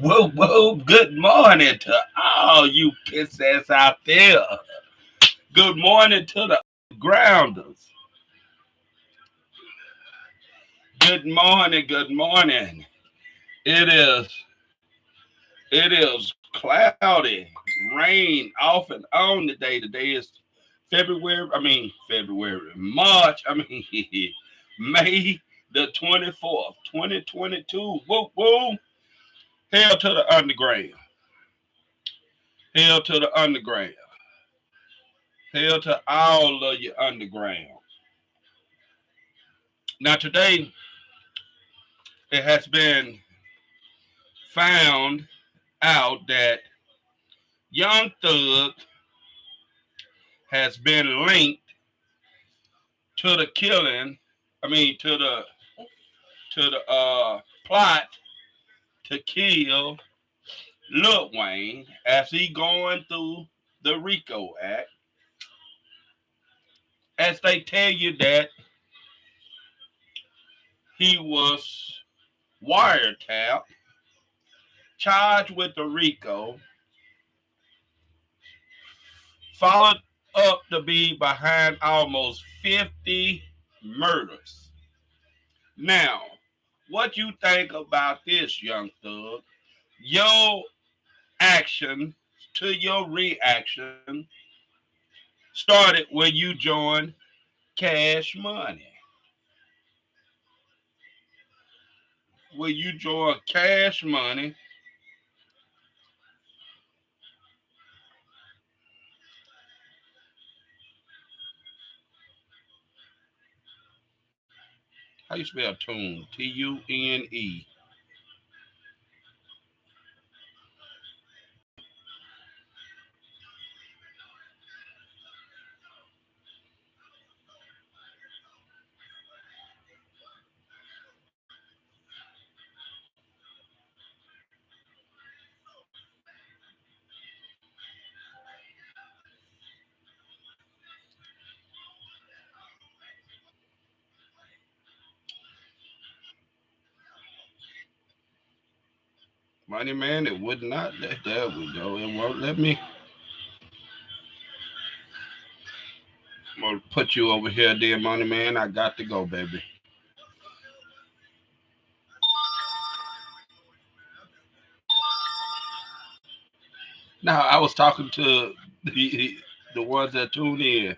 Whoa, whoa, good morning to all you pissants out there. Good morning to the grounders. Good morning, good morning. It is it is cloudy, rain off and on today. Today is March, May the 24th, 2022. Whoa, whoa. Hell to the underground. Hell to the underground. Hell to all of you underground. Now today it has been found out that Young Thug has been linked to the killing. To the plot to kill Lil Wayne as he going through the RICO Act. As they tell you that he was wiretapped, charged with the RICO, followed up to be behind almost 50 murders. Now, what you think about this, Young Thug? Your action to your reaction started when you joined Cash Money. When you joined Cash Money, how you spell tune? Tune. Money man, it would not let. There we go. It won't let me. I'm gonna put you over here, dear money man. I got to go, baby. Now I was talking to the ones that tune in.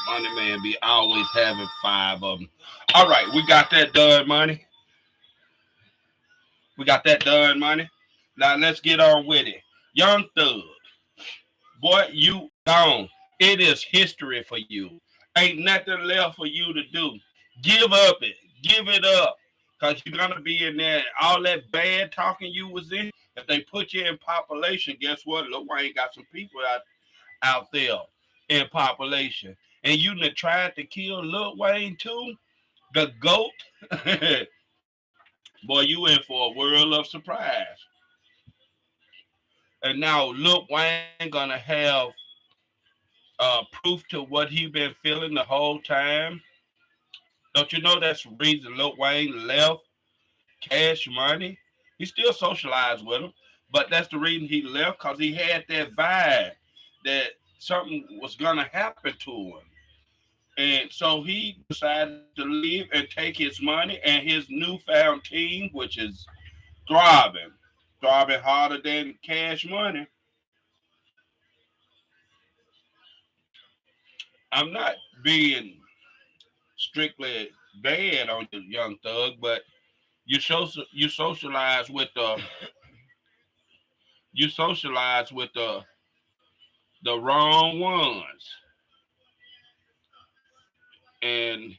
Money man be always having five of them. All right, we got that done, money. We got that done, money. Now let's get on with it. Young Thug, boy, you gone. It is history for you. Ain't nothing left for you to do. Give up it. Give it up. Cause you're gonna be in there. All that bad talking you was in. If they put you in population, guess what? Lil Wayne got some people out there in population. And you done tried to kill Lil Wayne too? The GOAT? Boy, you in for a world of surprise. And now Lil Wayne gonna have proof to what he been feeling the whole time. Don't you know that's the reason Lil Wayne left Cash Money? He still socialized with him, but that's the reason he left because he had that vibe that something was gonna happen to him. And so he decided to leave and take his money and his newfound team, which is throbbing, throbbing harder than Cash Money. I'm not being strictly bad on you, Young Thug, but you socialize with You socialize with the wrong ones, and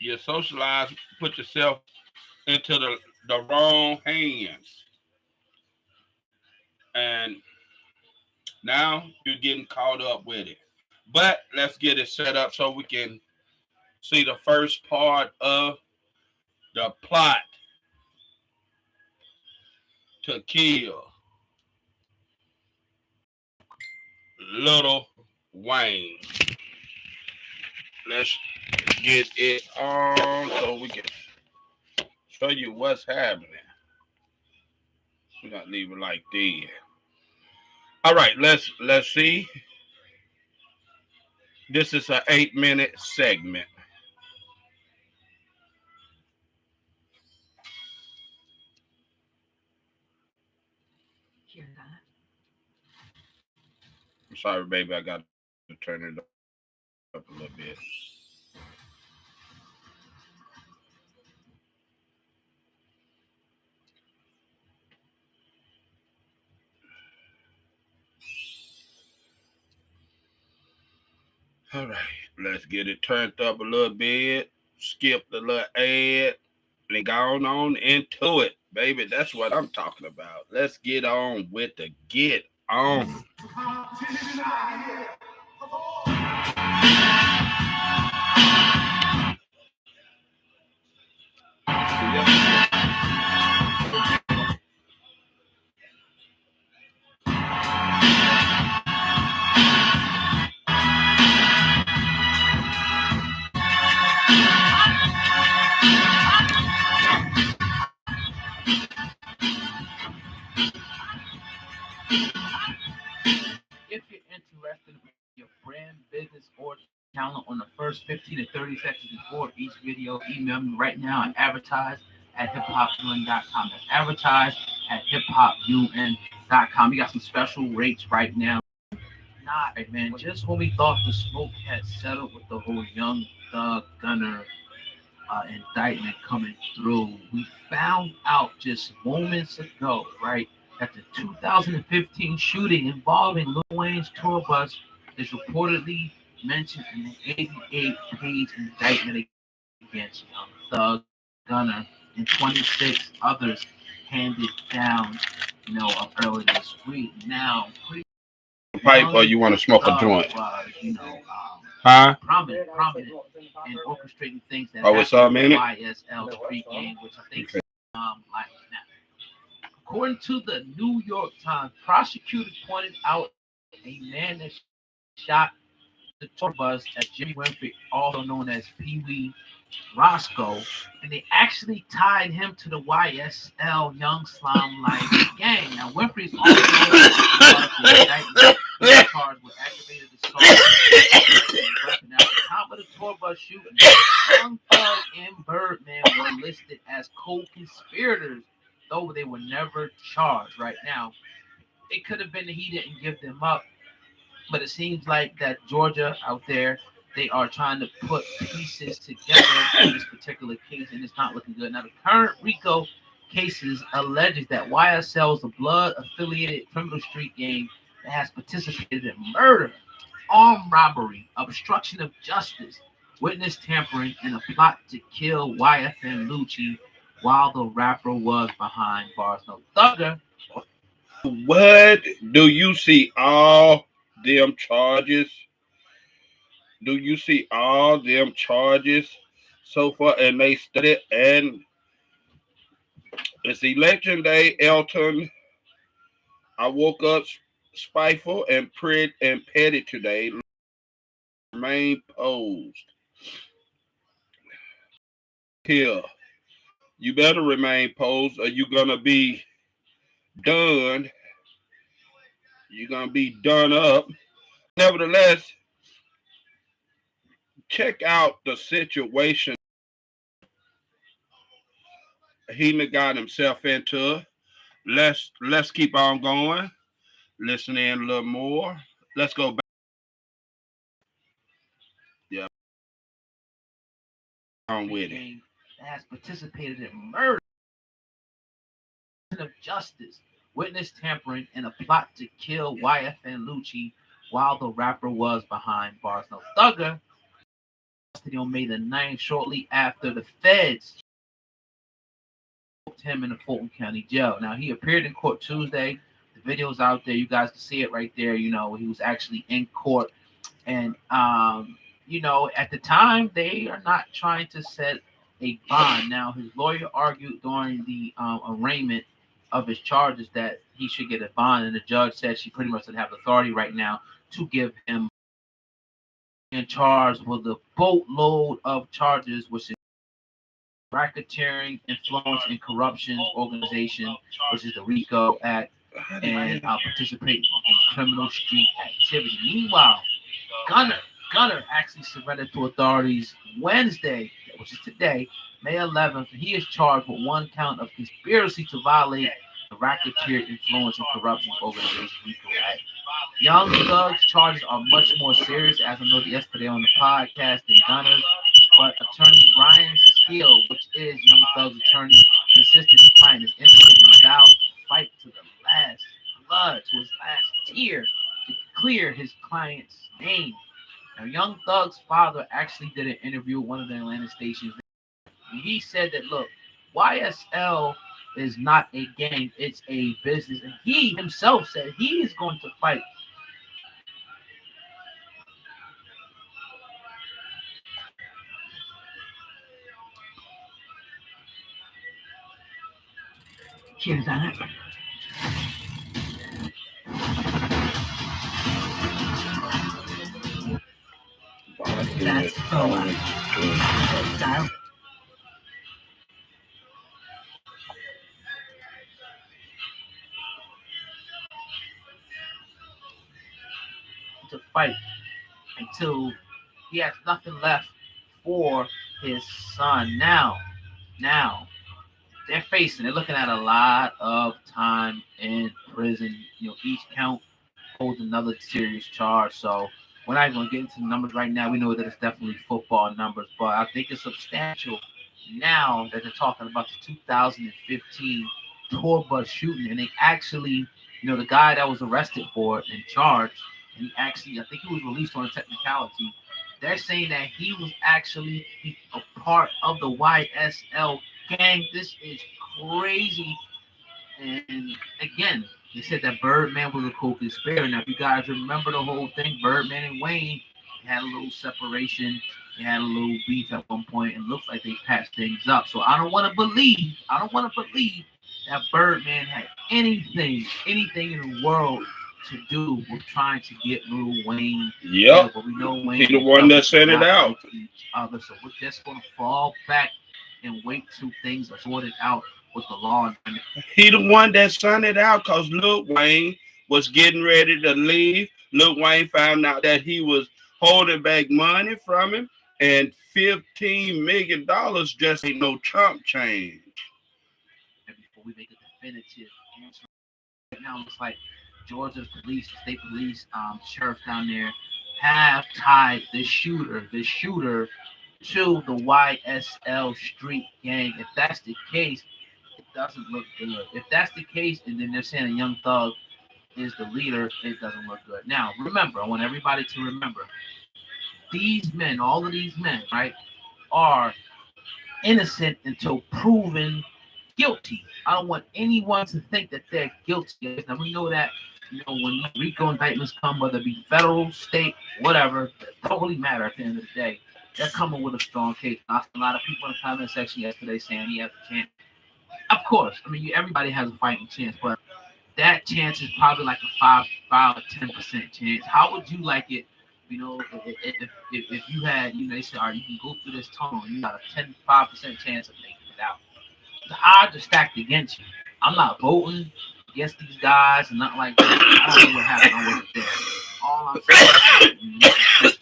you socialize, put yourself into the wrong hands, and now you're getting caught up with it. But let's get it set up so we can see the first part of the plot to kill Lil Wayne. Let's get it on so we can show you what's happening. We're gonna leave it like this. All right, let's see. This is an 8-minute segment. I'm sorry, baby. I got to turn it up a little bit. All right, let's get it turned up a little bit. Skip the little ad and go on into it, baby. That's what I'm talking about. Let's get on with the get on. If you're interested in your brand, business, or talent on the first 15 to 30 seconds before each video, email me right now and advertise at hiphopun.com. That's advertise at hiphopun.com. We got some special rates right now. Nah, man, just when we thought the smoke had settled with the whole Young Thug Gunner indictment coming through, we found out just moments ago, right, that the 2015 shooting involving Lil Wayne's tour bus is reportedly mentioned in the 88-page indictment against Young Thug, Gunner, and 26 others handed down, earlier this week. Now, pretty Pipe or you want to smoke a joint? Huh? Prominent and orchestrating things that oh, it's all happen in minute? YSL street game, which I think like now. According to the New York Times, prosecutors pointed out a man that shot the tour bus at Jimmy Winfrey, also known as PeeWee Roscoe, and they actually tied him to the YSL Young Slime Life gang. Now, Winfrey is also the indictment charged with aggravated assault weapon. At the time of the tour bus shooting, Young Thug and Birdman were listed as co-conspirators, though they were never charged. Right now, it could have been that he didn't give them up, but it seems like that Georgia out there, they are trying to put pieces together in this particular case, and it's not looking good. Now, the current RICO cases alleges that YSL is a blood-affiliated criminal street gang that has participated in murder, armed robbery, obstruction of justice, witness tampering, and a plot to kill YFN Lucci while the rapper was behind bars. No Thugger. What do you see all them charges? Do you see all them charges so far? And they studied, and it's election day, Elton. I woke up spiteful and petty today. Remain posed. Here, you better remain posed, or you're gonna be done. You're gonna be done up. Nevertheless, check out the situation he got himself into. Let's keep on going. Listen in a little more. Let's go back. Yeah, on with it. That has participated in murder, of justice, witness tampering, and a plot to kill YFN Lucci while the rapper was behind bars. Now, Thugger custody on May the 9th, shortly after the feds booked him in the Fulton County Jail. Now, he appeared in court Tuesday. The video's out there. You guys can see it right there. You know, he was actually in court. And, you know, at the time, they are not trying to set a bond. Now, his lawyer argued during the arraignment of his charges that he should get a bond, and the judge said she pretty much doesn't have authority right now to give him in charge with a boatload of charges, which is racketeering, influence, and corruption organization, which is the RICO Act, and participating in criminal street activity. Meanwhile, Gunner actually surrendered to authorities Wednesday, which is today, May 11th. He is charged with one count of conspiracy to violate the Racketeer Influence and Corruption Organization RICO Act. Young Thug's charges are much more serious, as I noted yesterday on the podcast, than Gunner's. But attorney Brian Steele, which is Young Thug's attorney, insisted the client is innocent and vows to fight to the last blood, to his last tear, to clear his client's name. Now, Young Thug's father actually did an interview with one of the Atlanta stations. And he said that, look, YSL is not a gang, it's a business. And he himself said he is going to fight. Cheers on it. That's style. To fight until he has nothing left for his son. Now, they're looking at a lot of time in prison. You know, each count holds another serious charge. So we're not even going to get into the numbers right now. We know that it's definitely football numbers, but I think it's substantial now that they're talking about the 2015 tour bus shooting. And they actually, you know, the guy that was arrested for it and charged, and he actually, I think he was released on a technicality. They're saying that he was actually a part of the YSL gang. This is crazy. And again, they said that Birdman was a co-conspirator. Now, if you guys remember the whole thing, Birdman and Wayne had a little separation. They had a little beef at one point, and looks like they patched things up. So I don't want to believe that Birdman had anything in the world to do with trying to get Lil Wayne. Yep. But we know Wayne. He the one that sent it out. Each other. So we're just going to fall back and wait till things are sorted out with the law. He the one that sent it out because Lil Wayne was getting ready to leave. Lil Wayne found out that he was holding back money from him, and $15 million just ain't no chump change. And before we make a definitive answer, right now it looks like Georgia's police, the state police, sheriff down there, have tied the shooter to the YSL street gang. If that's the case, it doesn't look good. If that's the case, and then they're saying a Young Thug is the leader, it doesn't look good. Now, remember, I want everybody to remember, these men, all of these men, right, are innocent until proven guilty. I don't want anyone to think that they're guilty. Now, we know that, you know, when RICO indictments come, whether it be federal, state, whatever, it don't really matter at the end of the day. They're coming with a strong case. I saw a lot of people in the comment section yesterday saying he has a chance. Of course, I mean, everybody has a fighting chance, but that chance is probably like a 5 or 10% chance. How would you like it, you know, if you had, you know, they said, all right, you can go through this tunnel and you got a 5% chance of making it out. The odds are stacked against you. I'm not voting against these guys and nothing like that. I don't know what happened. I wasn't there. All I'm saying is,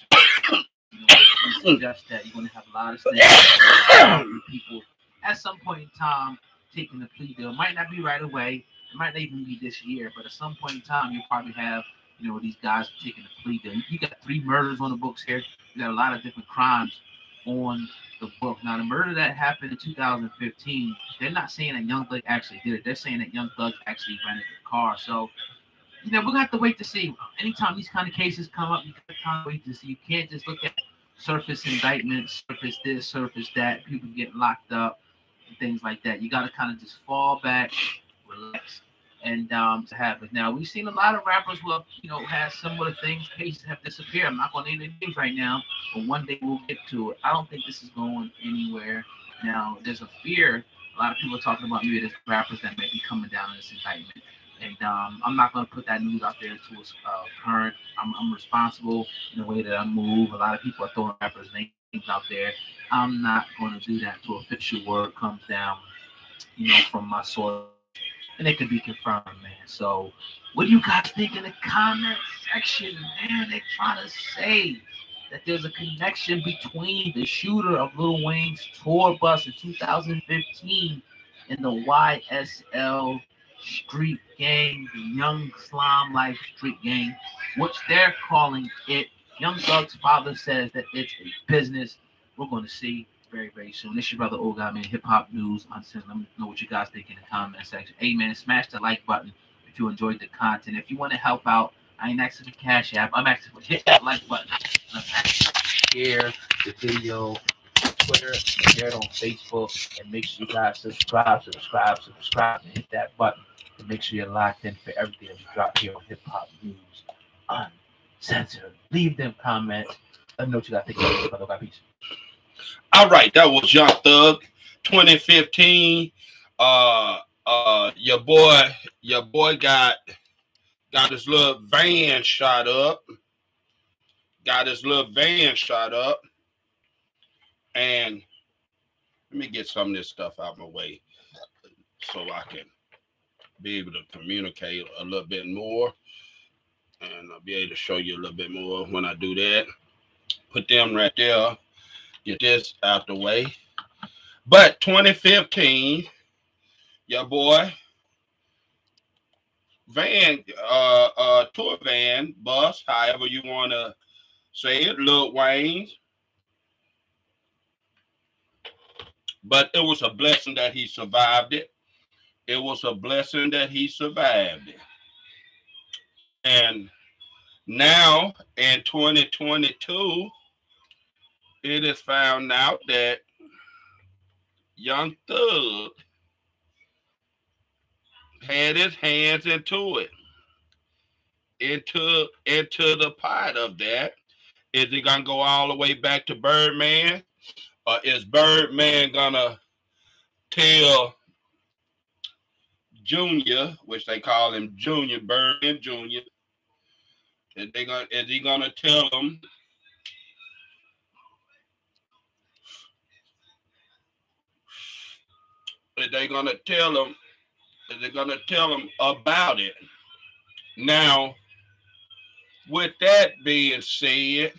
suggest that you're going to have a lot of people at some point in time taking the plea deal. It might not be right away. It might not even be this year, but at some point in time, you'll probably have, you know, these guys taking the plea deal. You got 3 murders on the books here. You got a lot of different crimes on the book. Now, the murder that happened in 2015, they're not saying that Young Thug actually did it. They're saying that Young Thug actually rented the car. So, we're gonna have to wait to see. Anytime these kind of cases come up, you gotta kind of wait to see. You can't just look at surface indictments, surface this, surface that. People get locked up and things like that. You gotta kind of just fall back, relax, and to have it. Now, we've seen a lot of rappers who have, had similar things. Cases have disappeared. I'm not gonna name any names right now, but one day we'll get to it. I don't think this is going anywhere. Now, there's a fear. A lot of people are talking about maybe there's rappers that may be coming down in this indictment. And I'm not going to put that news out there to its current. I'm responsible in the way that I move. A lot of people are throwing rappers' names out there. I'm not going to do that until official word comes down, from my source. And it can be confirmed, man. So, what do you guys think in the comment section, man? They're trying to say that there's a connection between the shooter of Lil Wayne's tour bus in 2015 and the YSL street gang, the Young Slime Life street gang, which they're calling it. Young Thug's father says that it's a business. We're going to see very, very soon. This is your brother Old Guy, man. Hip Hop News. Let me know what you guys think in the comment section. Hey, man, smash the like button if you enjoyed the content. If you want to help out, I ain't asking for Cash App. I'm asking for hit that like button. I'm asking for share the video on Twitter, share it on Facebook, and make sure you guys subscribe, and hit that button to make sure you're locked in for everything that we drop here on Hip Hop News Uncensored. Leave them comments. Let me know what you guys think about it, brother. Peace. All right, that was Young Thug, 2015. Your boy got his little van shot up. And let me get some of this stuff out of my way so I can be able to communicate a little bit more, and I'll be able to show you a little bit more when I do that. Put them right there. Get this out the way. But 2015, your boy van, tour van, bus, however you want to say it, Lil Wayne. But it was a blessing that he survived it. It was a blessing that he survived it. And now in 2022, it is found out that Young Thug had his hands into it, into the pot of that. Is he gonna go all the way back to Birdman, or is Birdman gonna tell Junior, which they call him Junior, Birdman Junior, is he gonna tell him? Is they gonna tell him? Is they gonna tell him about it? Now, with that being said,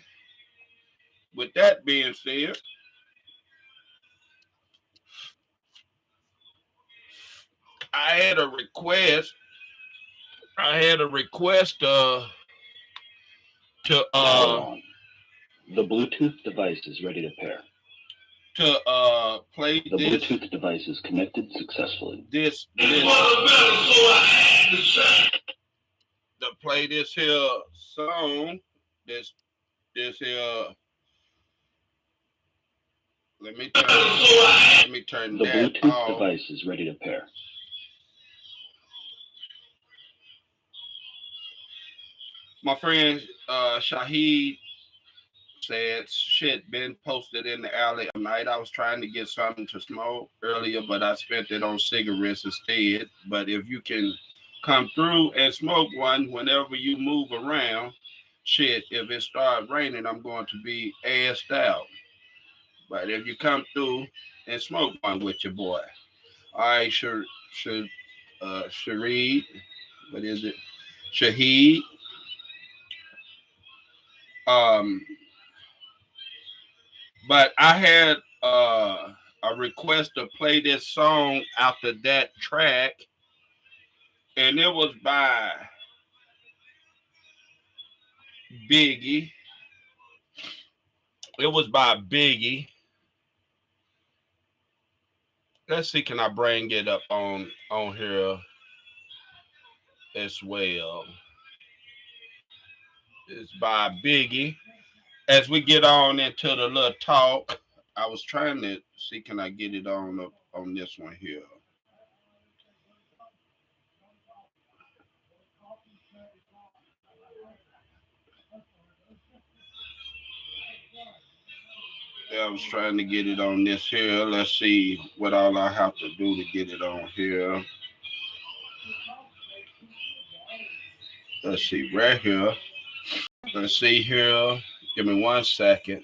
I had a request. To the Bluetooth device is ready to pair. To play the this. The Bluetooth device is connected successfully. To play this here song. This here. Let me turn the that Bluetooth off. Device is ready to pair. My friend Shahid said shit been posted in the alley all night. I was trying to get something to smoke earlier, but I spent it on cigarettes instead. But if you can come through and smoke one whenever you move around, shit, if it starts raining, I'm going to be assed out. But if you come through and smoke one with your boy. All right, Shareed, what is it? Shahid. But I had a request to play this song after that track, and it was by Biggie. Let's see, can I bring it up on here as well? It's by Biggie. As we get on into the little talk, I was trying to see, can I get it on up on this one here? Yeah, I was trying to get it on this here. Let's see what all I have to do to get it on here. Let's see, right here. Let's see here. Give me 1 second.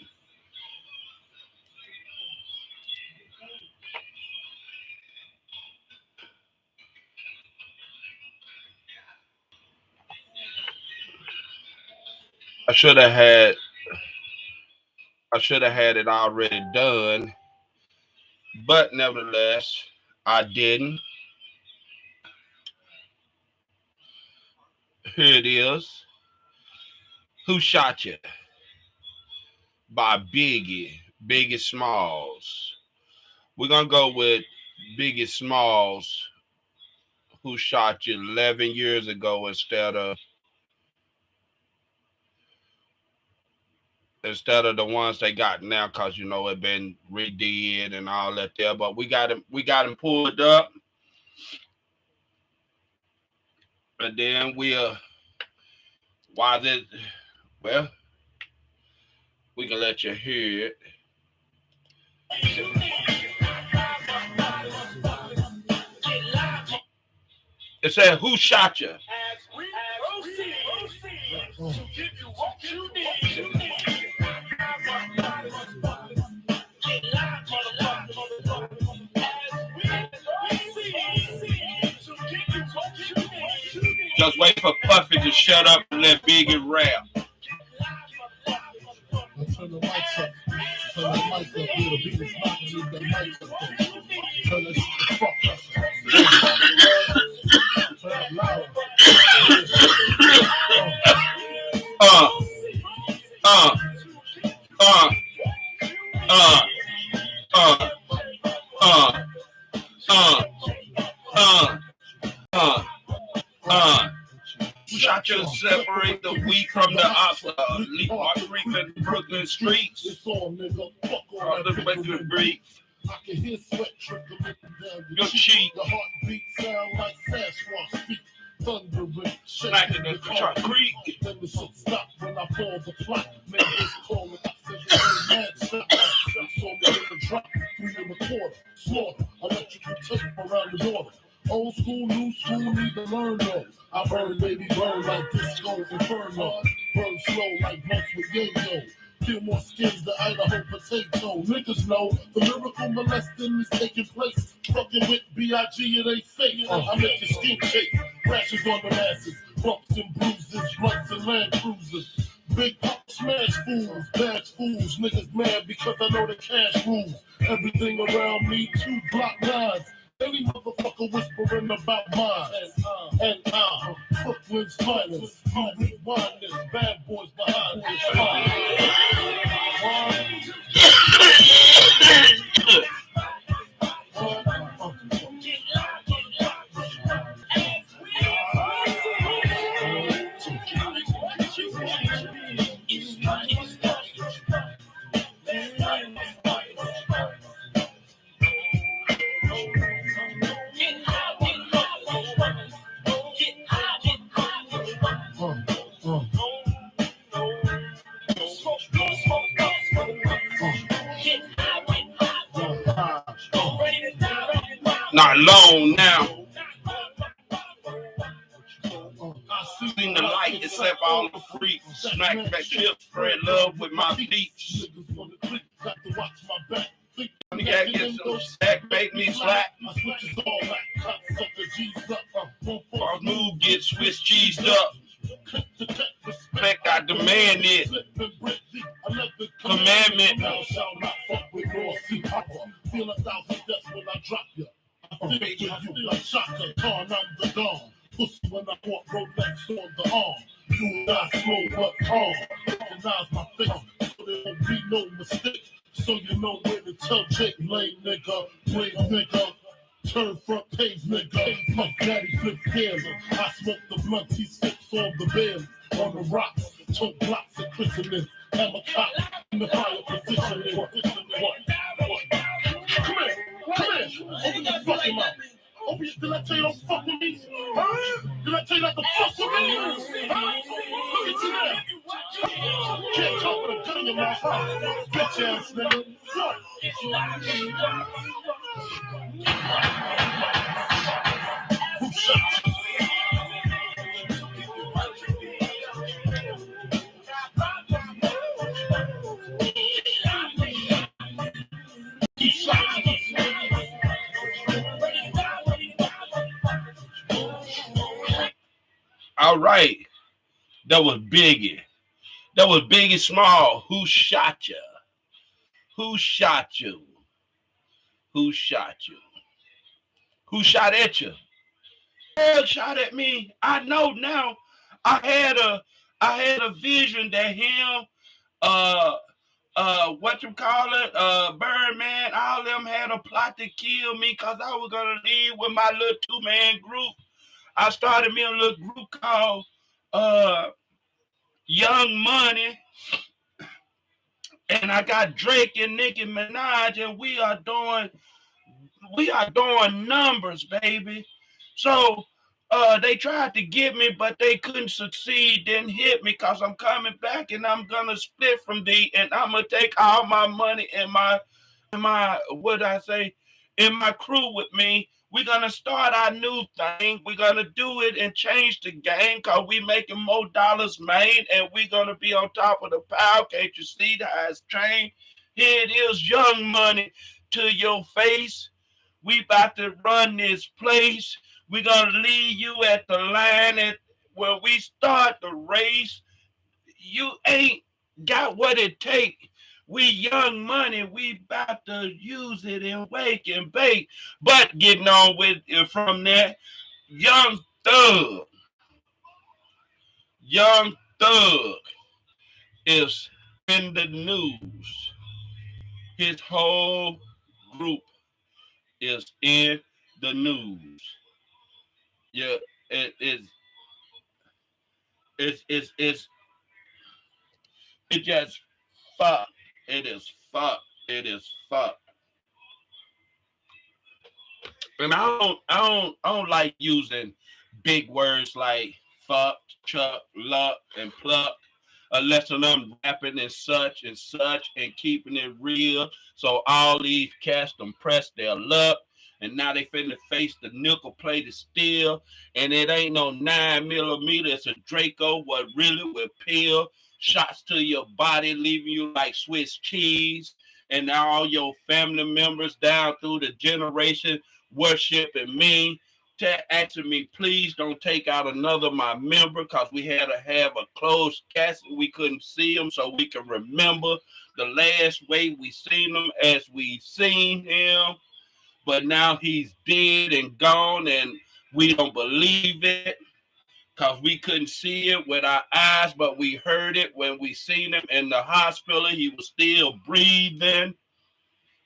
I should have had it already done, but nevertheless, I didn't. Here it is. Who Shot You? By Biggie Smalls. We're gonna go with Biggie Smalls, Who Shot You 11 years ago instead of the ones they got now, cause you know it been redid and all that there. But we got him pulled up, and then why did well we can let you hear it. It said, "Who shot you?" Just wait for Puffy to shut up and let Biggie rap. Turn the mics up. Turn the mic up. The beat is not need the mic up. Turn the fuck up. Turn it louder. Uh, Shot you to separate the wheat from the oscar. Leap our creeping Brooklyn streets. It's on, nigga. Fuck all On the that regular breed. I can hear sweat trickling down Your cheek. The heartbeat sound like Sasquatch feet. Thundering, Smacking the concrete. Then the shit stop when I fall the plot. Man, this call it up. Mad shot. Saw me in the drop. 3 1/4. Slaughter. Electrical tape around the border. Old school, new school, need to learn though. I burn, baby, burn like disco inferno. Burn slow like months with yayo. Kill more skins than Idaho potato. Niggas know the lyrical molesting is taking place. Fucking with B.I.G. it ain't fake. I make your skin shake. Rashes on the masses. Bumps and bruises. Blunts and Land Cruisers. Big pop smash fools. Bash fools. Niggas mad because I know the cash rules. Everything around me, 2 block lines. Any motherfucker whispering about mine. And Brooklyn's finest. You rewind this. Bad boys behind this. Not long now. Seen the light except all the freaks. Smack back chips, spread love with my peeps. You gotta get some stack, make me slack. Our move get Swiss cheesed up. Respect, I demand it. Commandment. Feel 1,000 deaths when I drop you. I think you like Shaka Khan, I'm the Don. Pussy when I walk Rolex on the arm. You and I slow but calm. Recognize my face, so they don't be no mistake. So you know where to tell Jake, lame nigga, brave nigga. Turn front page, nigga. Puff Daddy flip daily. I smoke the blunt, he sips on the barrel. On the rocks, choke blocks and christening. Hammer cop in the fire positioning. What? Come here. Open that fucking mouth. Open it. Did I tell you don't fuck with me? Huh? Did I tell you not to fuck with me? Huh? Look at you there. Can't talk with a gun in your mouth. Bitch ass nigga. What? Who shot you? Who shot you? All right. That was Biggie. That was Biggie Small. Who shot you? Who shot you? Who shot you? Who shot at you? Who shot at me? I know now. I had a vision that him, what you call it, Birdman, all them had a plot to kill me because I was gonna leave with my little 2-man group. I started me a little group called Young Money, and I got Drake and Nicki Minaj, and we are doing numbers, baby. So they tried to get me, but they couldn't succeed, didn't hit me because I'm coming back and I'm gonna split from D, and I'm gonna take all my money and my what I say in my crew with me. We're gonna start our new thing. We're gonna do it and change the game because we making more dollars made, and we're gonna be on top of the pile. Can't you see the highest train? Here it is, Young Money to your face. We about to run this place. We're gonna leave you at the line at where we start the race. You ain't got what it take. We Young Money, we about to use it and wake and bake. But getting on with it from there, Young Thug. Young Thug is in the news. His whole group is in the news. Yeah, it is. It just fuck. It is fuck. It is fuck. And I don't like using big words like fuck, chuck, luck, and pluck. Unless I'm rapping and such and keeping it real. So all these cats them press their luck. And now they finna face the nickel plated steel. And it ain't no 9mm, it's a Draco, what really will peel. Shots to your body, leaving you like Swiss cheese. And now all your family members down through the generation worshiping me, asking me, please don't take out another my member, because we had to have a closed casket. We couldn't see him so we can remember the last way we seen him as we seen him. But now he's dead and gone, and we don't believe it because we couldn't see it with our eyes, but we heard it when we seen him in the hospital. He was still breathing,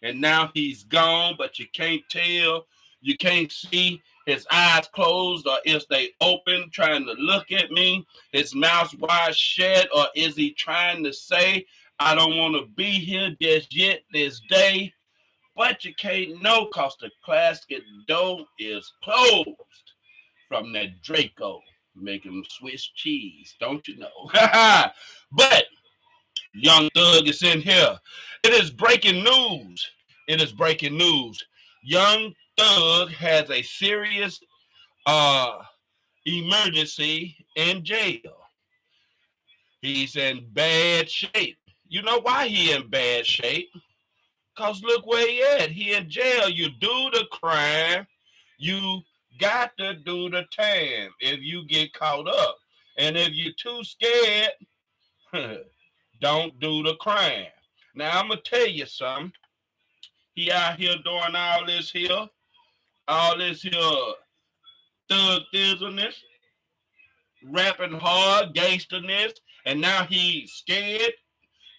and now he's gone, but you can't tell. You can't see his eyes closed, or is they open trying to look at me? His mouth wide shut, or is he trying to say, I don't want to be here just yet this day? But you can't know because the casket door is closed from that Draco making Swiss cheese, don't you know? But Young Thug is in here. It is breaking news. It is breaking news. Young Thug has a serious emergency in jail. He's in bad shape. You know why he in bad shape? Because look where he at. He in jail. You do the crime, you got to do the time if you get caught up. And if you're too scared, don't do the crime. Now, I'm going to tell you something. He out here doing all this here thug thizzleness, rapping hard, gangsterness, and now he's scared.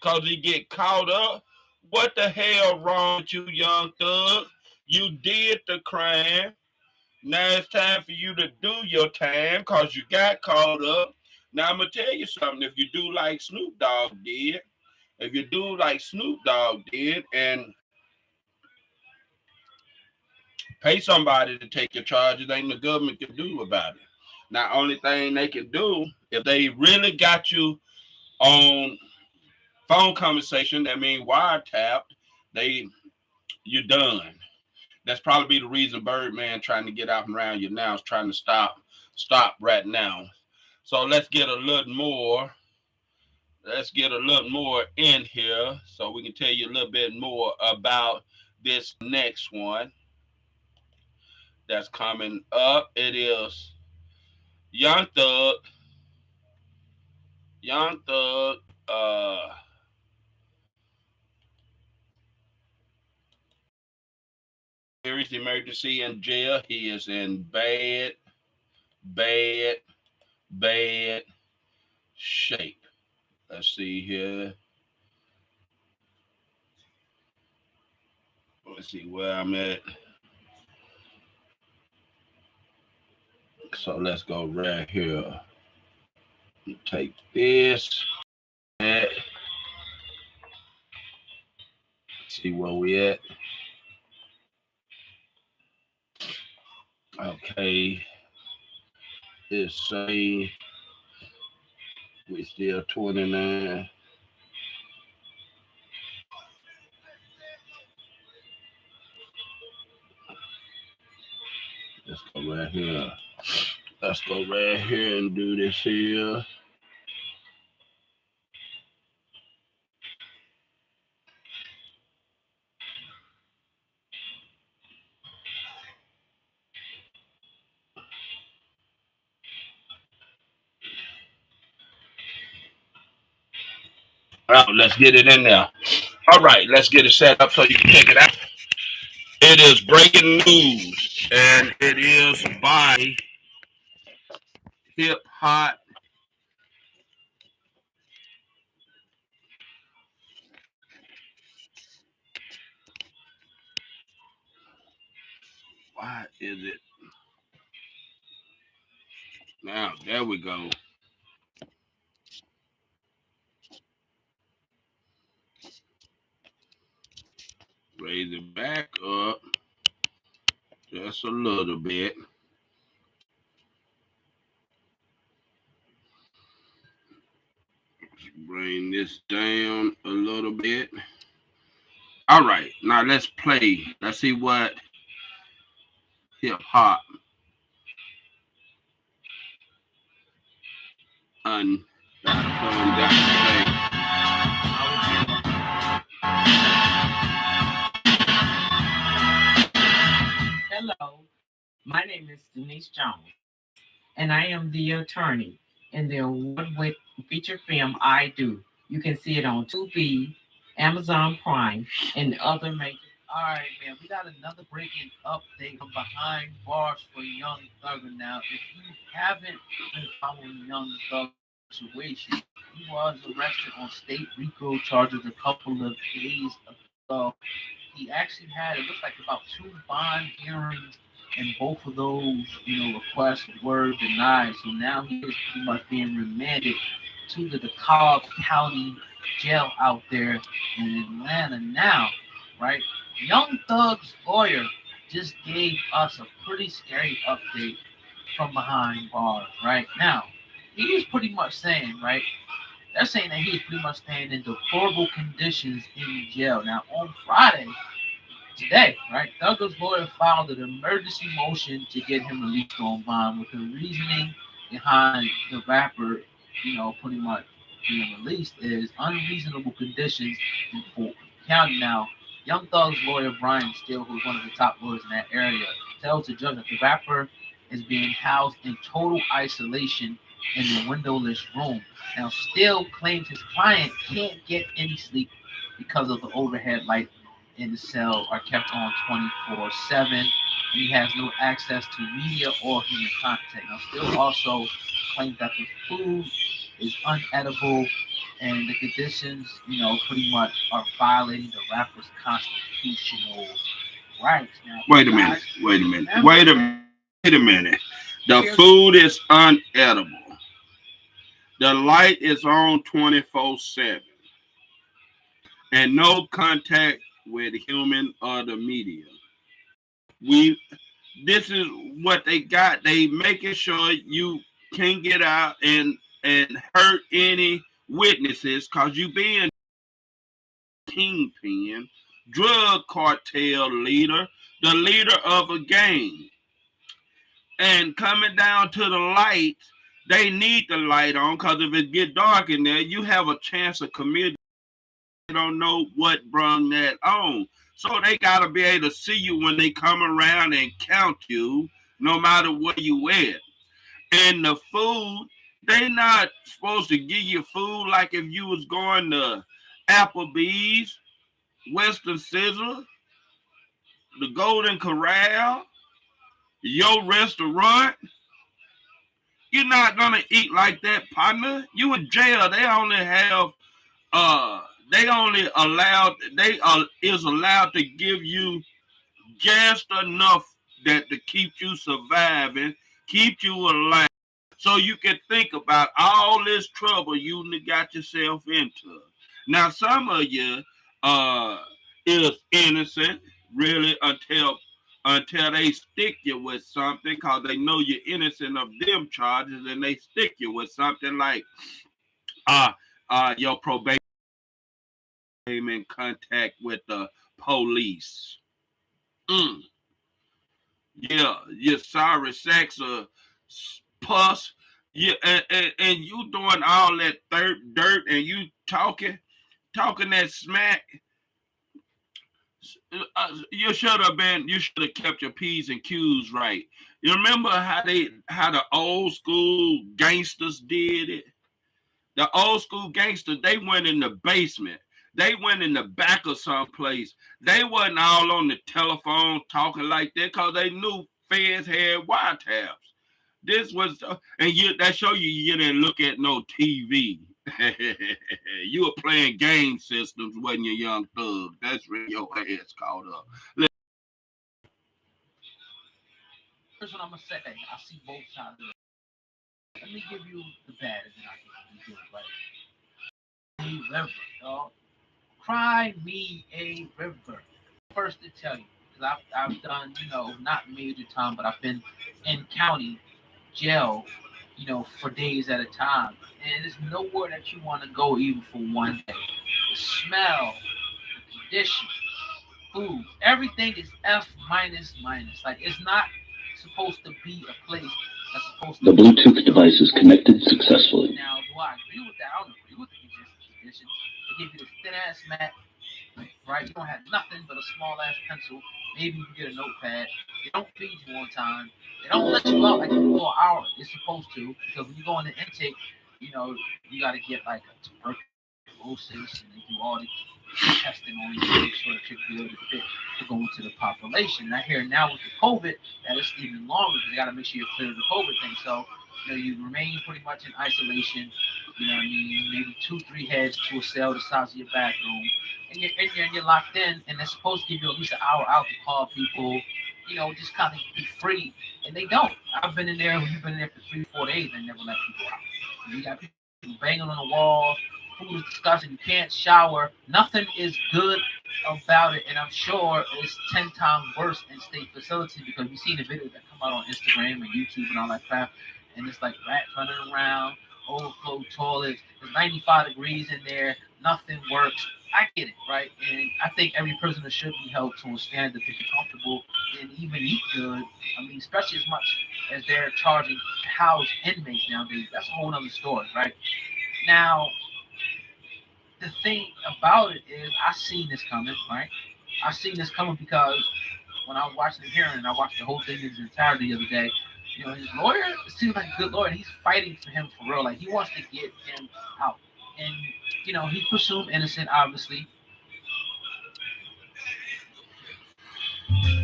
because he get caught up. What the hell wrong with you, young thug? You did the crime. Now it's time for you to do your time because you got caught up. Now I'm going to tell you something. If you do like Snoop Dogg did, if you do like Snoop Dogg did and pay somebody to take your charges, ain't the government can do about it. Now, only thing they can do, if they really got you on phone conversation, that mean wiretapped, you done. That's probably the reason Birdman trying to get out and around you now is trying to stop right now. So let's get a little more. Let's get a little more in here so we can tell you a little bit more about this next one that's coming up. It is Young Thug. Young Thug. Serious emergency in jail. He is in bad, bad shape. Let's see here. Let's see where I'm at. So let's go right here. Take this. See where we at. Okay. It's say we still 29. Let's go right here. Let's go right here and do this here. Oh, let's get it in there. All right, let's get it set up so you can check it out. It is breaking news, and it is by Hip Hot. Why is it? Now, there we go. Raise it back up just a little bit. Bring this down a little bit. All right, now let's play. Let's see what Hip Hop and Hello, my name is Denise Jones, and I am the attorney in the award-winning feature film I Do. You can see it on Tubi, Amazon Prime, and other major. All right, man. We got another breaking update from behind bars for Young Thug. Now, if you haven't been following Young Thug's situation, he was arrested on state RICO charges a couple of days ago. He actually had, it looks like, about two bond hearings, and both of those, requests were denied. So now he is pretty much being remanded to the DeKalb County Jail out there in Atlanta now, right? Young Thug's lawyer just gave us a pretty scary update from behind bars, right? Now, he is pretty much saying, right? They're saying that he is pretty much staying in deplorable conditions in jail. Now, on Friday, today, right, Thug's lawyer filed an emergency motion to get him released on bond with the reasoning behind the rapper, pretty much being released is unreasonable conditions in Fulton County. Now, Young Thug's lawyer, Brian Steele, who's one of the top lawyers in that area, tells the judge that the rapper is being housed in total isolation in the windowless room. Now, Steele claims his client can't get any sleep because of the overhead light in the cell are kept on 24/7, and he has no access to media or human contact. Now, Steele also claims that the food is unedible and the conditions, pretty much are violating the rapper's constitutional rights. Now, Wait a minute. Wait a minute. Wait a minute. The food is unedible. The light is on 24/7, and no contact with human or the media. We This is what they got. They making sure you can't get out and hurt any witnesses because you being kingpin, drug cartel leader, the leader of a gang. And coming down to the lights, they need the light on because if it get dark in there, you have a chance of committing. They don't know what brung that on. So they gotta be able to see you when they come around and count you, no matter where you at. And the food, they not supposed to give you food like if you was going to Applebee's, Western Sizzle, the Golden Corral, your restaurant. You're not gonna eat like that, partner. You in jail. They only have they only allowed they is allowed to give you just enough that to keep you surviving, keep you alive, so you can think about all this trouble you got yourself into. Now, some of you is innocent, really, until they stick you with something, because they know you're innocent of them charges, and they stick you with something like your probation came in contact with the police. Yeah, your sorry sex or pus. Yeah, and you doing all that dirt, and you talking that smack. You should have been. You should have kept your p's and q's right. You remember how the old school gangsters did it? The old school gangsters, they went in the basement. They went in the back of some place. They wasn't all on the telephone talking like that because they knew feds had wiretaps. This was, that show you didn't look at no TV. You were playing game systems when you're young thug. That's where your ass caught up. Here's what I'm gonna say. I see both sides of it. Let me give you the bad, and then I can give you the right. A river, dog. Cry me a river. First to tell you, because I've done, not major time, but I've been in county jail, for days at a time. And there's nowhere that you want to go even for one day. The smell, the condition, food, everything is F minus minus. Like, it's not supposed to be a place that's supposed to The Bluetooth device is connected successfully. Now, do I agree with that? I don't agree with the conditions. They give you this thin ass mat, right? You don't have nothing but a small ass pencil. Maybe you can get a notepad. They don't feed you on time. They don't let you out like for an hour. They're supposed to, because when you go in the intake, you got to get like a tuberculosis, and they do all the testing on you to make sure that you're good to go into the population. And I hear now with the COVID that it's even longer because they got to make sure you're clear of the COVID thing. So, you remain pretty much in isolation. Maybe 2-3 heads to a cell the size of your bathroom, and you're locked in, and they're supposed to give you at least an hour out to call people, just kind of be free, and they don't. I've been in there when you've been in there for 3-4 days, they never let people out. You got people banging on the wall, food is disgusting, you can't shower, nothing is good about it, and I'm sure it's 10 times worse in state facilities because you see the videos that come out on Instagram and YouTube and all that crap, and it's like rats running around, overflow toilets, it's 95 degrees in there, nothing works. I get it, right? And I think every prisoner should be held to a standard to be comfortable and even eat good. I mean, especially as much as they're charging house inmates nowadays. That's a whole other story, right? Now, the thing about it is I seen this coming, right? I seen this coming because when I was watching the hearing, and I watched the whole thing in its entirety the other day, his lawyer seems like a good lawyer. He's fighting for him for real. Like, he wants to get him out. And, he presumed innocent, obviously.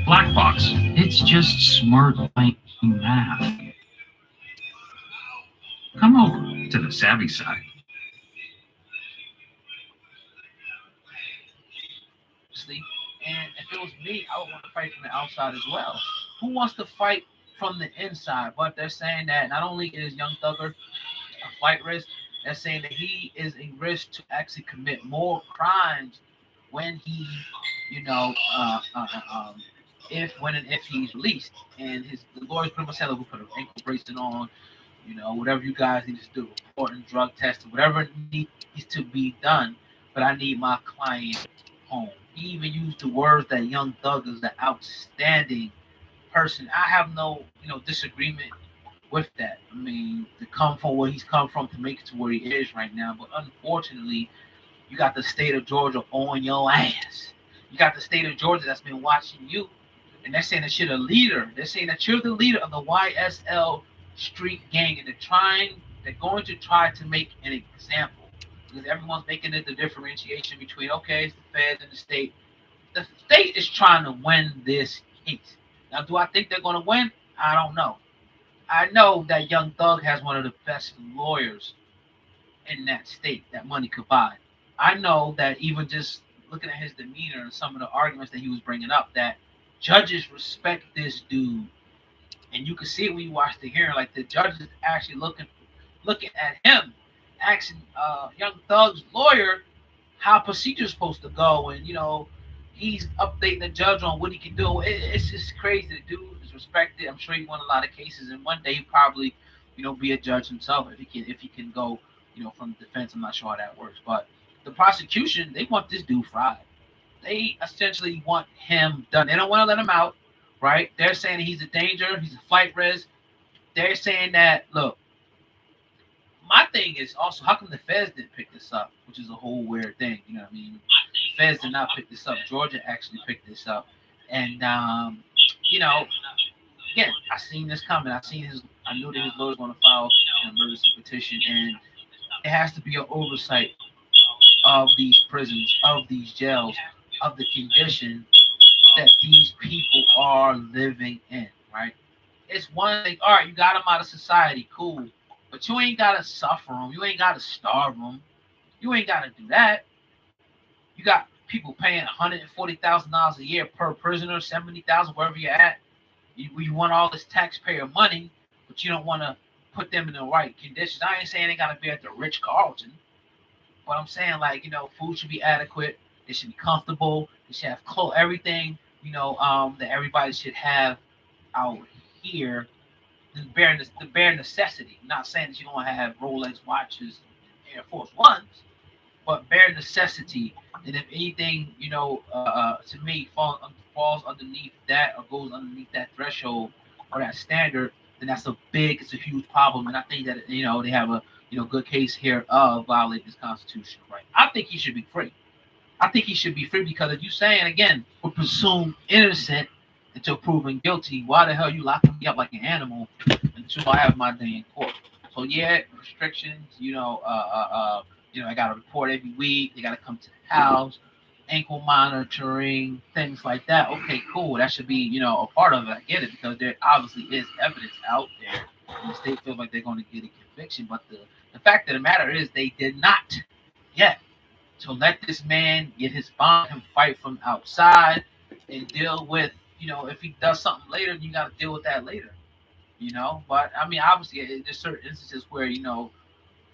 Black box. It's just smart like math. Come over to the savvy side. obviously. And if it was me, I would want to fight from the outside as well. Who wants to fight from the inside? But they're saying that not only is Young Thugger a flight risk, they're saying that he is a risk to actually commit more crimes when he, you know, if when and if he's released. And his the lawyers pretty much said, "Look, we'll put an ankle bracelet on, whatever you guys need to do, reporting, drug testing, whatever needs to be done. But I need my client home." He even used the words that Young Thug is an outstanding person. I have no, disagreement with that. I mean, to come from where he's come from to make it to where he is right now. But unfortunately, you got the state of Georgia on your ass. You got the state of Georgia that's been watching you. And they're saying that you're the leader. They're saying that you're the leader of the YSL street gang. And they're going to try to make an example. Because everyone's making it the differentiation between, okay, it's the feds and the state. The state is trying to win this case. Now, do I think they're going to win? I don't know. I know that Young Thug has one of the best lawyers in that state that money could buy. I know that even just looking at his demeanor and some of the arguments that he was bringing up, that judges respect this dude. And you can see it when you watch the hearing, like the judges actually looking at him, asking Young Thug's lawyer how procedure's supposed to go, and he's updating the judge on what he can do. It's just crazy. The dude is respected. I'm sure he won a lot of cases, and one day he probably, be a judge himself if he can go, from the defense. I'm not sure how that works, but the prosecution, they want this dude fried. They essentially want him done. They don't want to let him out, right? They're saying that he's a danger. He's a flight risk. They're saying that, look, my thing is also, how come the feds didn't pick this up, which is a whole weird thing, you know what I mean? The feds did not pick this up. Georgia actually picked this up. And, again, I seen this coming. I knew that his lawyer was going to file an emergency petition, and it has to be an oversight of these prisons, of these jails, of the condition that these people are living in, right? It's one thing, all right, you got them out of society, cool. But you ain't got to suffer them. You ain't got to starve them. You ain't got to do that. You got people paying $140,000 a year per prisoner, $70,000 wherever you're at. You want all this taxpayer money, but you don't want to put them in the right conditions. I ain't saying they got to be at the Rich Carlton, but I'm saying, like, food should be adequate. They should be comfortable. They should have clothes, everything, that everybody should have out here. The bare necessity. I'm not saying that you don't have Rolex watches, Air Force Ones, but bare necessity. And if anything, to me, falls underneath that or goes underneath that threshold or that standard, then it's a huge problem. And I think that they have a good case here of violating this constitutional right. I think he should be free. I think he should be free because if you're saying, again, we're presumed innocent until proven guilty, why the hell you locking me up like an animal until I have my day in court? So yeah, restrictions, I gotta report every week, they gotta come to the house, ankle monitoring, things like that. Okay, cool. That should be, a part of it. I get it, because there obviously is evidence out there and the state feels like they're gonna get a conviction. But the fact of the matter is they did not yet. So let this man get his bond and fight from outside and deal with, if he does something later, you got to deal with that later, But, I mean, obviously, there's certain instances where, the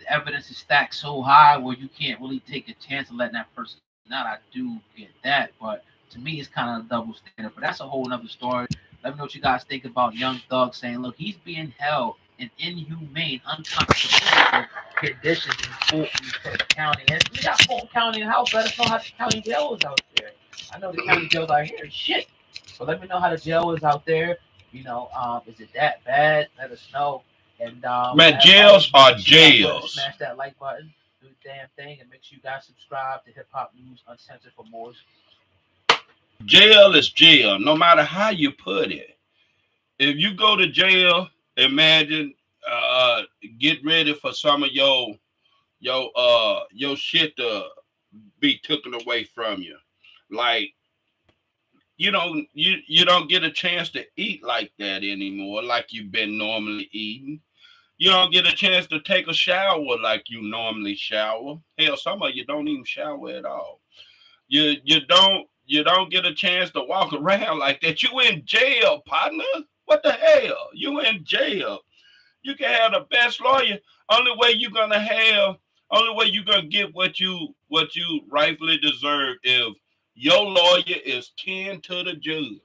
evidence is stacked so high where you can't really take a chance of letting that person out. I do get that, but to me, it's kind of a double standard. But that's a whole other story. Let me know what you guys think about Young Thug saying, look, he's being held in inhumane, unconstitutional conditions in Fulton County. And we got Fulton County in the house. Let us know how the county jail is out there. I know the county jails out here is shit. So let me know how the jail is out there. Is it that bad? Let us know. And man, jails are jails. Smash that like button, do the damn thing, and make sure you guys subscribe to Hip Hop News Uncensored for more. Jail is jail, no matter how you put it. If you go to jail, imagine get ready for some of your shit to be taken away from you. Like, you don't get a chance to eat like that anymore, like you've been normally eating. You don't get a chance to take a shower like you normally shower. Hell, some of you don't even shower at all. You don't You don't get a chance to walk around like that. You in jail, partner. What the hell? You in jail. You can have the best lawyer. Only way you're gonna get what you rightfully deserve if your lawyer is kin to the judge.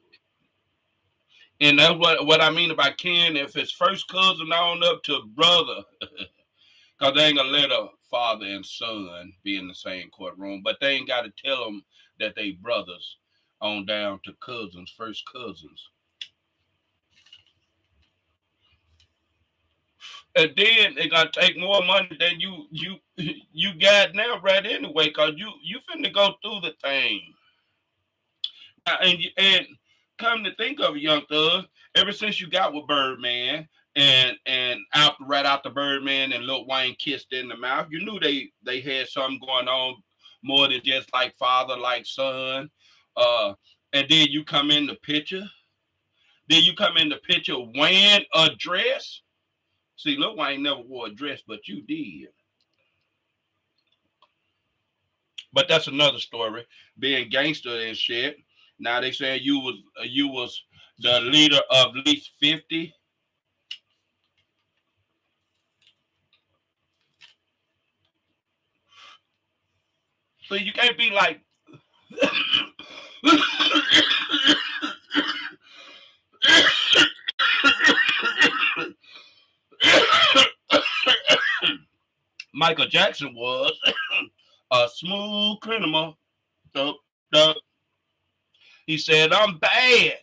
And that's what I mean about kin. If it's first cousin on up to brother, because they ain't gonna let a father and son be in the same courtroom, but they ain't got to tell them that they brothers on down to cousins, first cousins. And then they gonna take more money than you got now, right? Anyway, cause you finna go through the thing. And come to think of it, Young Thug, ever since you got with Birdman and right out the Birdman and Lil Wayne kissed in the mouth, you knew they had something going on more than just like father, like son. And then you come in the picture. Wearing a dress. See, Lil Wayne never wore a dress, but you did. But that's another story. Being gangster and shit. Now they saying you was the leader of at least 50. So you can't be like Michael Jackson was a smooth criminal. He said, I'm bad.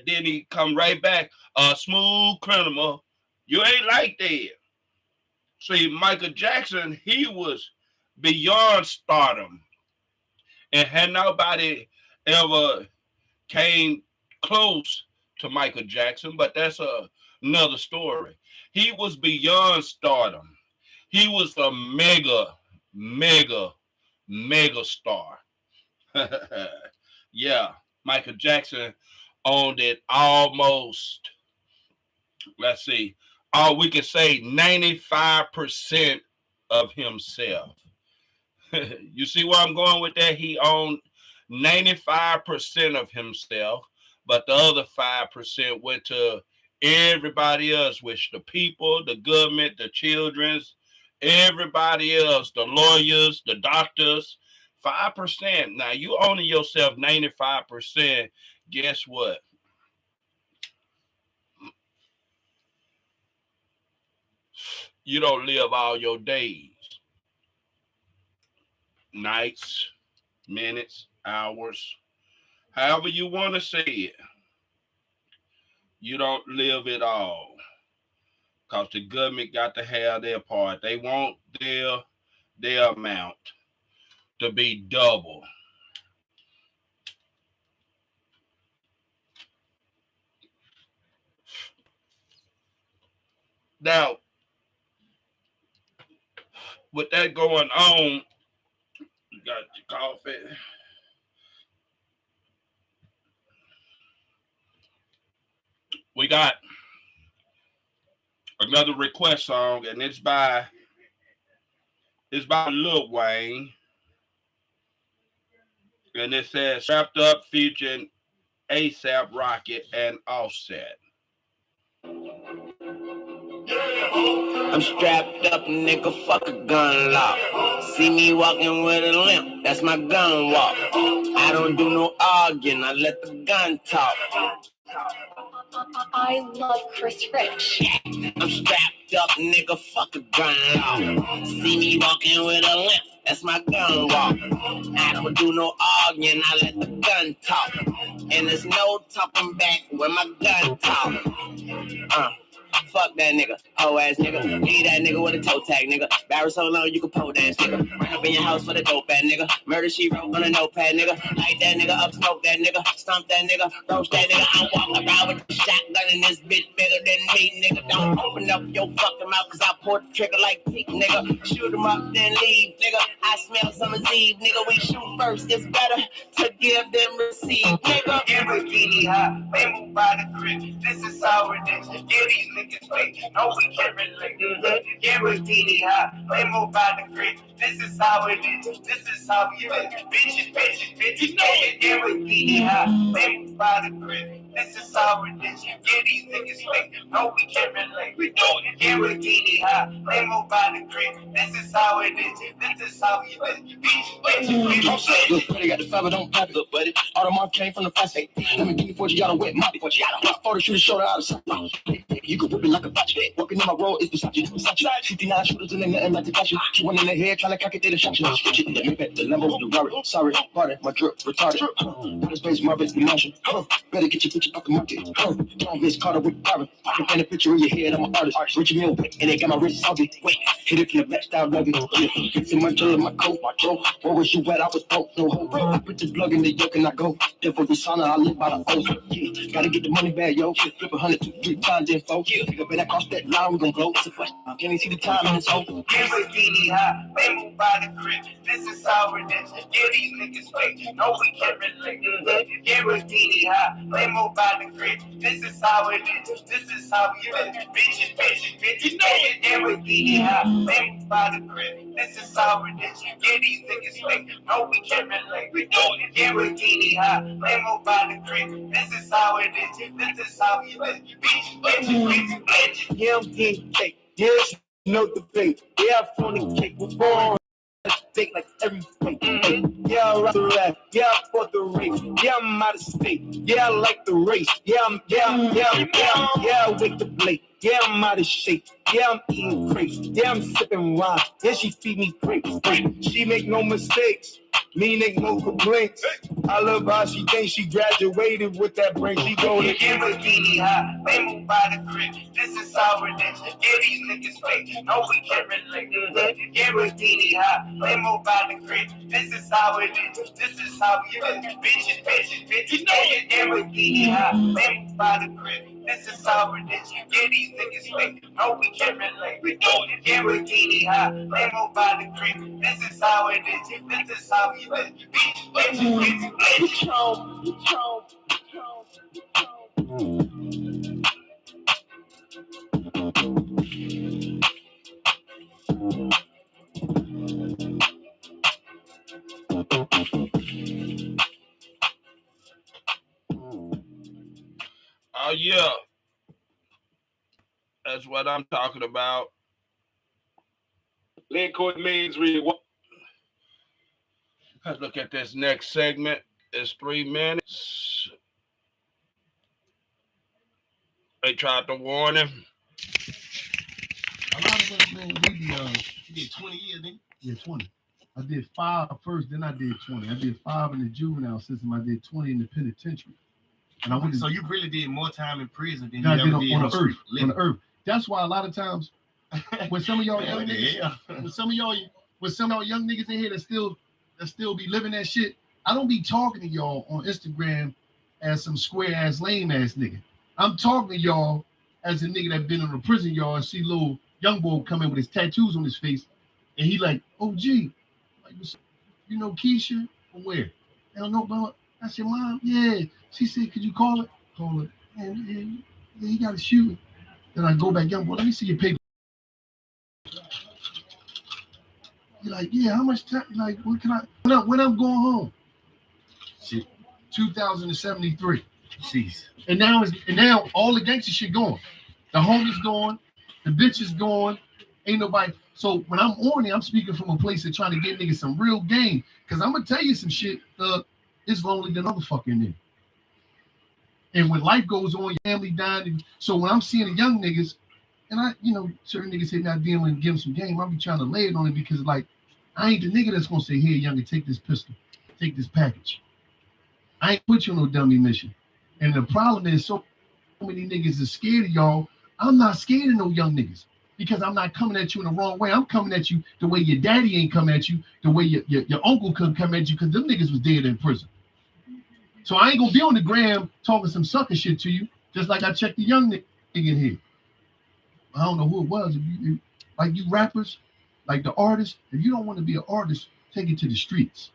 Then he come right back, a smooth criminal. You ain't like that. See, Michael Jackson, he was beyond stardom. And had nobody ever came close to Michael Jackson, but that's another story. He was beyond stardom. He was a mega star. Yeah, Michael Jackson owned it almost, let's see, we can say 95% of himself. You see where I'm going with that? He owned 95% of himself, but the other 5% went to everybody else, which the people, the government, the children's, everybody else, the lawyers, the doctors. 5%. Now you owning yourself 95%. Guess what? You don't live all your days, nights, minutes, hours, however you want to say it. You don't live it all, because the government got to have their part. They want their amount to be double. Now, with that going on, you got your coffee. We got another request song, and it's by Lil Wayne. And it says Strapped Up featuring ASAP Rocky and Offset. I'm strapped up, nigga, fuck a gun lock. See me walking with a limp, that's my gun walk. I don't do no arguing, I let the gun talk. I love Chris Rich. I'm strapped up, nigga, fuck a gun lock. See me walking with a limp, that's my gun walk. I don't do no arguing, I let the gun talk. And there's no talking back when my gun talk. Fuck that nigga, hoe ass nigga. Leave that nigga with a toe tag, nigga. Barrel so long you can pole dance, nigga. Run up in your house for the dope ass nigga. Murder she wrote on a notepad, nigga. Light that nigga up, smoke that nigga. Stomp that nigga, roast that nigga. I'm walking around with a shotgun and this bitch bigger than me, nigga. Don't open up your fucking mouth, cause I pull the trigger like Pete, nigga. Shoot 'em up, then leave, nigga. I smell summer's eve, nigga. We shoot first, it's better to give them receipt. Nigga, Lamborghini high, they move by the crib. This is how it is. Yeah, these niggas fake. No, we can't relate. Lamborghini high, they move by the crib. This is how it is. This is how we live. Bitches, bitches, bitches. Lamborghini high, they move by the crib. This is how it is. Yeah, these niggas fake. No, we can't relate. We do it. Lamborghini high, they move by the crib. This is how it is. This is how we live. Bitches, bitches, bitches. Look, buddy got the fiber, don't pop it. Look, buddy. All the mark came from the fast. Let me give you Forgiato wet mop. Forgiato. Photo shoot a shoulder out of sight. You can whip it like a botch. Walking in my road is Versace. 69 shooters and nothing like the fashion. She went in the head trying to cock it to the shot. Shit, the Maybach, the Lambo, the Rari. Sorry, pardon, my drip retarded. Put his face, my bitch, the Martian. Better get your picture off the market. Don't bitch caught up with Barbie. I can find a picture in your head, I'm an artist. Richie Mill, and they got my wrist salty. Wait, hit it from the back style, love it. Get some much in my coat, my throat. Where was you at? I was broke, no hope. I put the plug in the yoke and I go. Therefore, the sauna, I live by the oath. Yeah, gotta get the money back, yo. Flip 100, 2, 3 times, then 4. Pick up and I cross that line, we gon' blow. It's a flash. Can't even see the time in this hole. Lamborghini high, they move by the crib. This is how it is. Yeah, these niggas fake. No, we can't relate. Lamborghini high, they move by the crib. This is how it is. This is how we live. Bitches, bitches, bitches. Lamborghini high, they move by the crib. This is how it is. Yeah, these niggas fake. No, we can't relate. We do it. Lamborghini high, they move by the crib. This is how it is. This is how we live. Bitches, bitches, bitches, bitches. Yeah, I'm getting cake. Yes, no debate. Yeah, I fornicate before think like every week. Yeah, I rock the rap. Yeah, I fought the race. Yeah, I'm out of state. Yeah, I like the race. Yeah, I wake up late. Yeah, I'm out of shape. Yeah, I'm eating grapes. Yeah, I'm sipping wine. Yeah, she feed me grapes. She make no mistakes. Me make no complaints. I love how she thinks she graduated with that brain. She go to Lamborghini high, they move by the crib. This is how it is. Yeah, these niggas fake. No, we can't relate. Lamborghini high, they move by the crib. This is how it is. This is how we live. Bitches, bitches, bitches. Lamborghini high, they move by the crib. This is how it is. Yeah, these niggas fake. No, we can't relate. We do it. Lamborghini high, they move by the crib. This is how it is. This is how we live. Bitches, bitches, bitches, bitches. Oh yeah, that's what I'm talking about. Lincoln means really what? Let's look at this next segment. It's 3 minutes. They tried to warn him. A lot of us, man, we did 20 years, didn't you? Yeah, 20. I did 5 first, then I did 20. I did 5 in the juvenile system. I did 20 in the penitentiary. And I went So you really did more time in prison than I you did ever did on the earth. On the earth. That's why a lot of times when some of y'all young niggas, Yeah. when some of y'all young niggas in here that still be living that shit, I don't be talking to y'all on Instagram as some square ass lame ass nigga. I'm talking to y'all as a nigga that been in a prison yard and see little young boy come in with his tattoos on his face, and he like, oh gee, like, you know Keisha from where? I don't know about. That's your mom. Yeah. She said, could you call it? Call it. And he got to shoot me. Then I go back, young boy, let me see your paper. You're like, yeah, how much time? Like, what can when I'm going home? Shit, 2073. Jeez. And now all the gangster shit going. The homies going, the bitches going, ain't nobody. So when I'm on it, I'm speaking from a place of trying to get niggas some real game. Cause I'm gonna tell you some shit, it's lonely than motherfucking nigga. And when life goes on, your family dying. So when I'm seeing the young niggas, and certain niggas hit me out DM and give them some game, I'll be trying to lay it on it because like, I ain't the nigga that's gonna say, here, young, take this pistol, take this package. I ain't put you on no dummy mission. And the problem is so many niggas are scared of y'all. I'm not scared of no young niggas because I'm not coming at you in the wrong way. I'm coming at you the way your daddy ain't coming at you, the way your uncle couldn't come at you because them niggas was dead in prison. So I ain't gonna be on the gram talking some sucker shit to you, just like I checked the young nigga in here. I don't know who it was. Like you rappers, like the artists, if you don't want to be an artist, take it to the streets.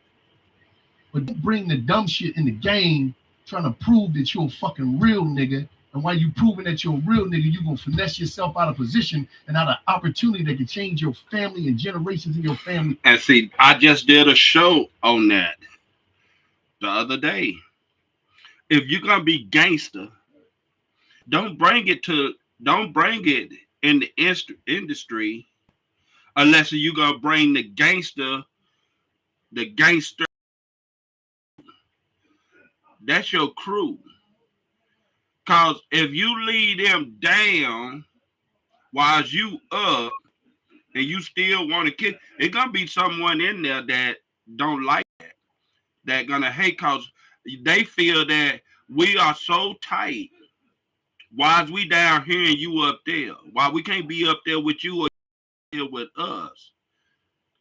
But don't bring the dumb shit in the game trying to prove that you're a fucking real nigga. And while you proving that you're a real nigga, you gonna finesse yourself out of position and out of opportunity that can change your family and generations in your family. And see, I just did a show on that the other day. If you're gonna be gangster, don't bring it in the industry unless you're gonna bring the gangster. That's your crew. Cause if you leave them down while you up and you still want to kick, it's gonna be someone in there that don't like that gonna hate, cause they feel that we are so tight. Why is we down here and you up there? Why we can't be up there with you or here with us?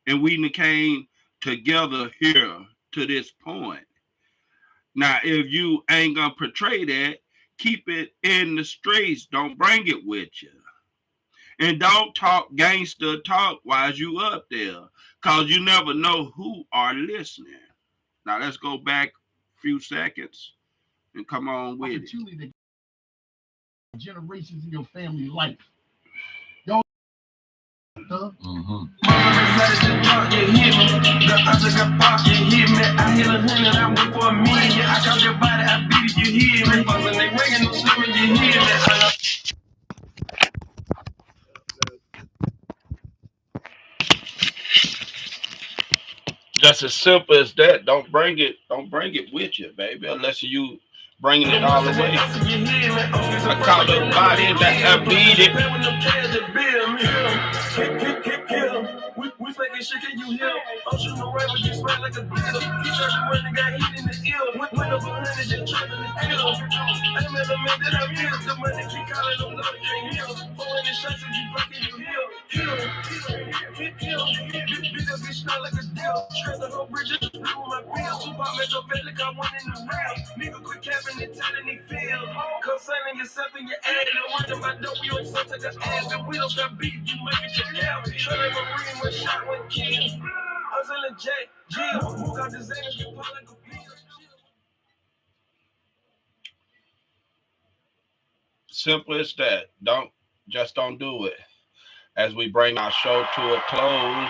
And we came together here to this point. Now, if you ain't gonna portray that, keep it in the streets. Don't bring it with you. And don't talk gangster talk while you up there, cause you never know who are listening. Now let's go back a few seconds and come on with it. Generations in your family life. Y'all Just as simple as that. Don't bring it with you, baby, unless you bringing it all the way. I call the body that I beat it. We faking shit, can you hear? Ocean no rain, but you smell like a bill. He tried to run and got hit in the ear. Went up 100 and trapping the kill. I met a man that I miss. The money keep calling, no love, can't heal. 400 shots and you breaking, you heal. Kill. Bitch, bitch, smell like a deal. Stress the whole bridge, just blew my bills. Tupac met your belly, got one in the rail. Nigga quit capping and telling they feel. Co-signing yourself in your ad. And watching my dope, you don't suck like an ass. And we don't got beef, you make it your gal. Trying to Marine, one shot, one kill. I'm selling Jack, Jill. Who got designers, you pop like a pill. Simple as that. Don't do it. As we bring our show to a close.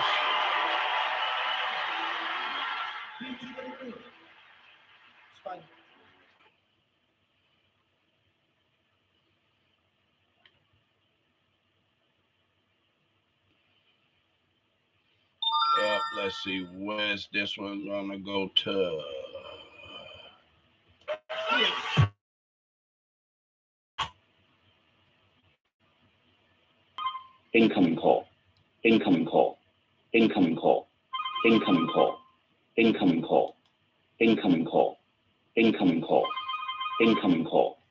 Let's see, where's this one gonna go to? Incoming call. Incoming call. Incoming call. Incoming call. Incoming call. Incoming call. Incoming call. Incoming call.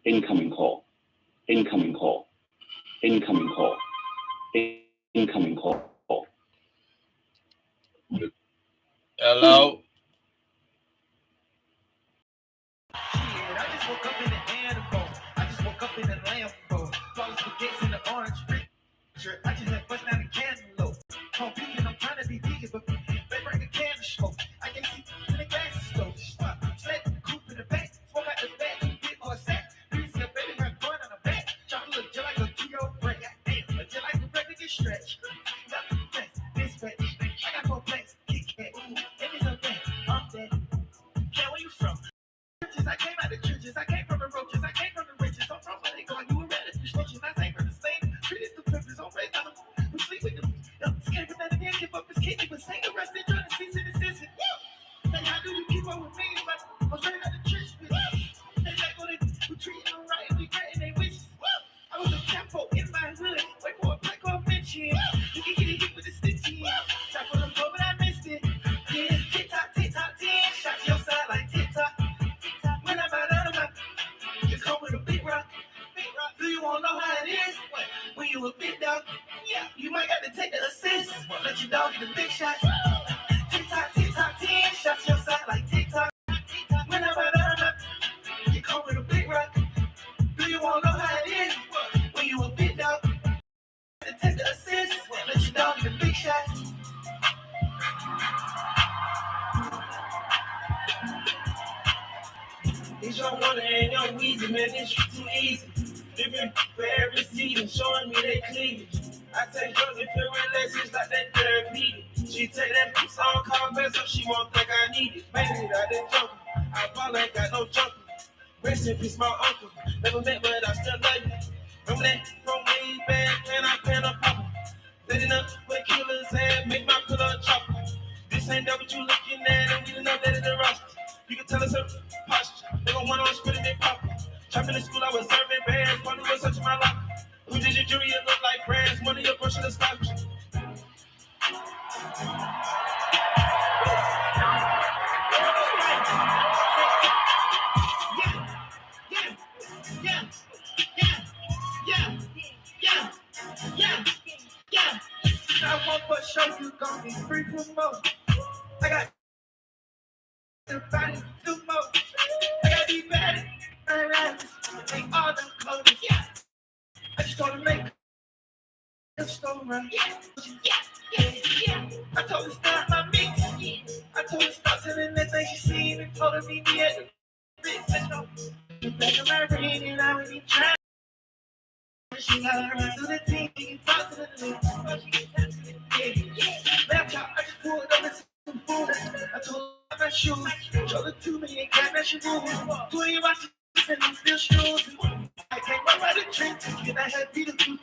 Incoming call. Incoming call. Incoming call. Incoming call. Hello? I just woke up in the animal. I just woke up in the Lambo. Flawless baguettes in the orange picture. I just had bust down the cantaloupe. I'm peeking, I'm trying to be vegan, but they bring a can of smoke. I can see in the glass stove. Sled the coupe in the back. Smoke out the back, you bit or a sack. You see a baby got going on the back. Chocolate just like a 2-year-old break. Damn, just like a break to get stretched. This fat. I got 4 plates. Kit Kat. Give me some things. I'm dead. Yeah, where you from? I came out the churches, I came from the roaches, I came from the riches. I'm from where they go, you were ready for switches. I ain't from the same. Treated the purpose on raised on them. We sleep with them. Scared with nothing, give up his kidney, but say the rest, they're trying to cease and desist. Hey, how do you keep up with me? But I'm straight out the church with they like what we treating them right and we getting their wishes. I was a tempo in my hood, wait for a black or mention. You can get it hit with a stitchy. Shot for them go, but I missed it. Yeah, tick-tock, 10. Shot to your side like tick-tock. When I'm out of my It's your water and your Weezy, man, this shit too easy. Different for every season, showing me they cleavage. I take drugs and feel relaxed, it's like that therapeutic. She take that song called best, so she won't think I need it. Baby, I didn't jump. I ball ain't got no jumper. Rest in peace, my uncle. Never met, but I still love you. Remember that from way back when I pen a pop. Setting up with killers and make my pillow chopper. This ain't that what you looking at, and we didn't know that in the roster. You can tell us her posture. They gon' want on spitting their pop. Trapping in school, I was serving bands. Money was such my life. Who did your jury? It look like brands. Money, you're pushing the stock. Yeah. I want for sure you gon' be free from more. I got to find two more. I gotta be better. They all them clothes. Yeah. I just wanna make a store run. Yeah. I told her stop my mix. I told her stop telling that thing she seen and told her meet me at the bitch. You back in my brain and I really try. She got her run to the team. She can talk to the league. Laptop, I just pulled up and some food. I told her my shoes. Told her 2 million cash shoes. 20 watches and I'm still shoes. I can't run by the drink. And I had Peter to